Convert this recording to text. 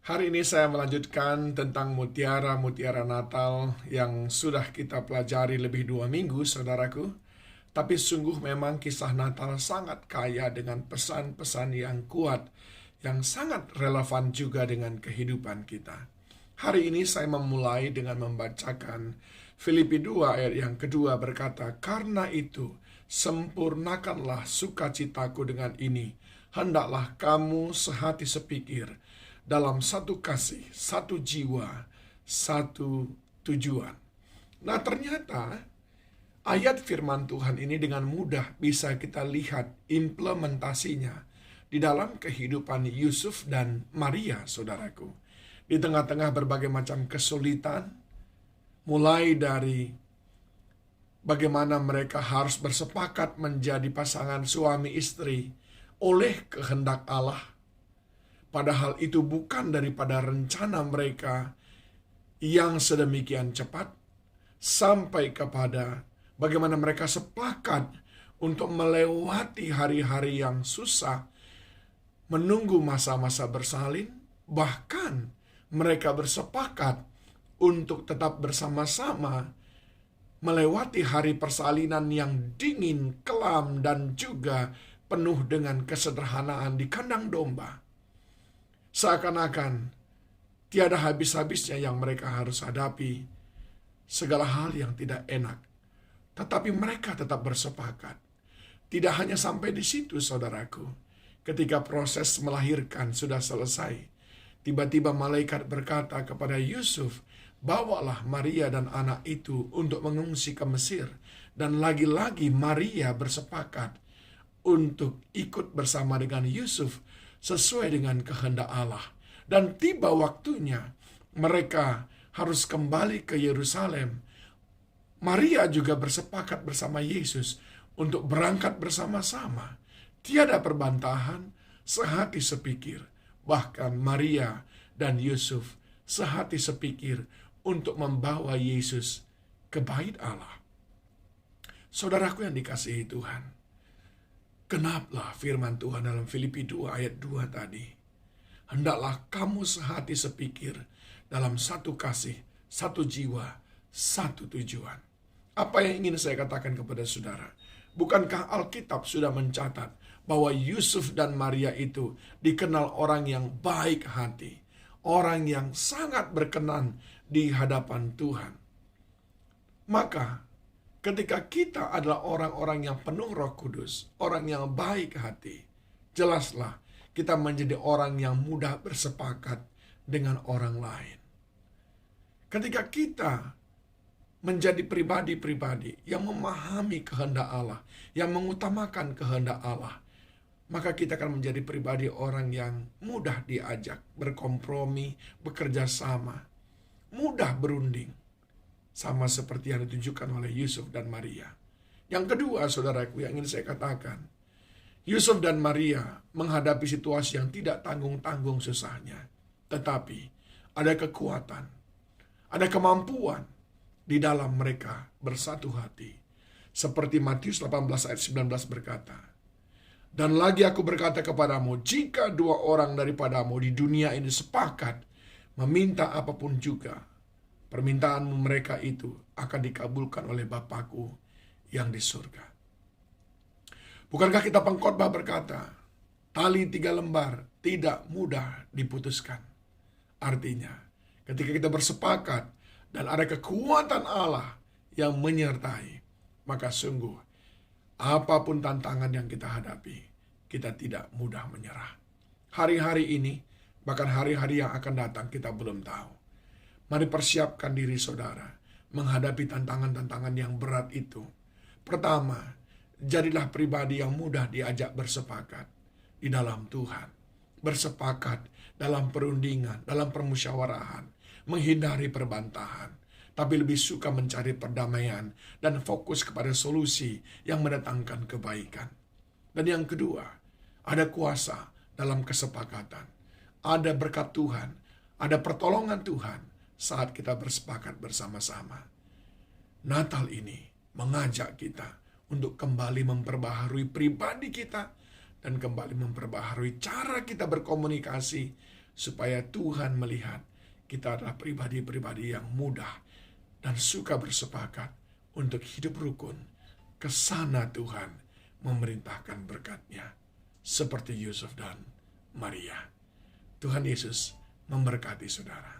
Hari ini saya melanjutkan tentang mutiara-mutiara Natal yang sudah kita pelajari lebih 2 minggu, saudaraku. Tapi sungguh memang kisah Natal sangat kaya dengan pesan-pesan yang kuat, yang sangat relevan juga dengan kehidupan kita. Hari ini saya memulai dengan membacakan Filipi 2 ayat yang kedua berkata, "Karena itu, sempurnakanlah sukacitaku dengan ini. Hendaklah kamu sehati sepikir, dalam satu kasih, satu jiwa, satu tujuan." Nah, ternyata ayat firman Tuhan ini dengan mudah bisa kita lihat implementasinya di dalam kehidupan Yusuf dan Maria, saudaraku. Di tengah-tengah berbagai macam kesulitan, mulai dari bagaimana mereka harus bersepakat menjadi pasangan suami istri oleh kehendak Allah. Padahal itu bukan daripada rencana mereka yang sedemikian cepat, sampai kepada bagaimana mereka sepakat untuk melewati hari-hari yang susah, menunggu masa-masa bersalin, bahkan mereka bersepakat untuk tetap bersama-sama melewati hari persalinan yang dingin, kelam, dan juga penuh dengan kesederhanaan di kandang domba. Seakan-akan tiada habis-habisnya yang mereka harus hadapi, segala hal yang tidak enak. Tetapi mereka tetap bersepakat. Tidak hanya sampai di situ, saudaraku. Ketika proses melahirkan sudah selesai, tiba-tiba malaikat berkata kepada Yusuf, "Bawalah Maria dan anak itu untuk mengungsi ke Mesir." Dan lagi-lagi Maria bersepakat untuk ikut bersama dengan Yusuf sesuai dengan kehendak Allah. Dan tiba waktunya mereka harus kembali ke Yerusalem. Maria juga bersepakat bersama Yesus untuk berangkat bersama-sama. Tiada perbantahan, sehati sepikir. Bahkan Maria dan Yusuf sehati sepikir untuk membawa Yesus ke bait Allah. Saudaraku yang dikasihi Tuhan, genaplah firman Tuhan dalam Filipi 2 ayat 2 tadi. Hendaklah kamu sehati sepikir dalam satu kasih, satu jiwa, satu tujuan. Apa yang ingin saya katakan kepada saudara? Bukankah Alkitab sudah mencatat bahwa Yusuf dan Maria itu dikenal orang yang baik hati, orang yang sangat berkenan di hadapan Tuhan? Maka ketika kita adalah orang-orang yang penuh Roh Kudus, orang yang baik hati, jelaslah kita menjadi orang yang mudah bersepakat dengan orang lain. Ketika kita menjadi pribadi-pribadi yang memahami kehendak Allah, yang mengutamakan kehendak Allah, maka kita akan menjadi pribadi orang yang mudah diajak berkompromi, bekerja sama, mudah berunding, sama seperti yang ditunjukkan oleh Yusuf dan Maria. Yang kedua, saudaraku, yang ingin saya katakan, Yusuf dan Maria menghadapi situasi yang tidak tanggung-tanggung susahnya, tetapi ada kekuatan, ada kemampuan di dalam mereka bersatu hati. Seperti Matius 18 ayat 19 berkata, "Dan lagi aku berkata kepadamu, jika 2 orang daripadamu di dunia ini sepakat meminta apapun juga, permintaan mereka itu akan dikabulkan oleh Bapakku yang di surga." Bukankah kita pengkhotbah berkata, tali 3 lembar tidak mudah diputuskan. Artinya, ketika kita bersepakat dan ada kekuatan Allah yang menyertai, maka sungguh apapun tantangan yang kita hadapi, kita tidak mudah menyerah. Hari-hari ini, bahkan hari-hari yang akan datang, kita belum tahu. Mari persiapkan diri saudara menghadapi tantangan-tantangan yang berat itu. Pertama, jadilah pribadi yang mudah diajak bersepakat di dalam Tuhan. Bersepakat dalam perundingan, dalam permusyawarahan, menghindari perbantahan, tapi lebih suka mencari perdamaian dan fokus kepada solusi yang mendatangkan kebaikan. Dan yang kedua, ada kuasa dalam kesepakatan. Ada berkat Tuhan, ada pertolongan Tuhan saat kita bersepakat bersama-sama. Natal ini mengajak kita untuk kembali memperbaharui pribadi kita dan kembali memperbaharui cara kita berkomunikasi supaya Tuhan melihat kita adalah pribadi-pribadi yang mudah dan suka bersepakat untuk hidup rukun. Kesana Tuhan memerintahkan berkat-Nya, seperti Yusuf dan Maria. Tuhan Yesus memberkati saudara.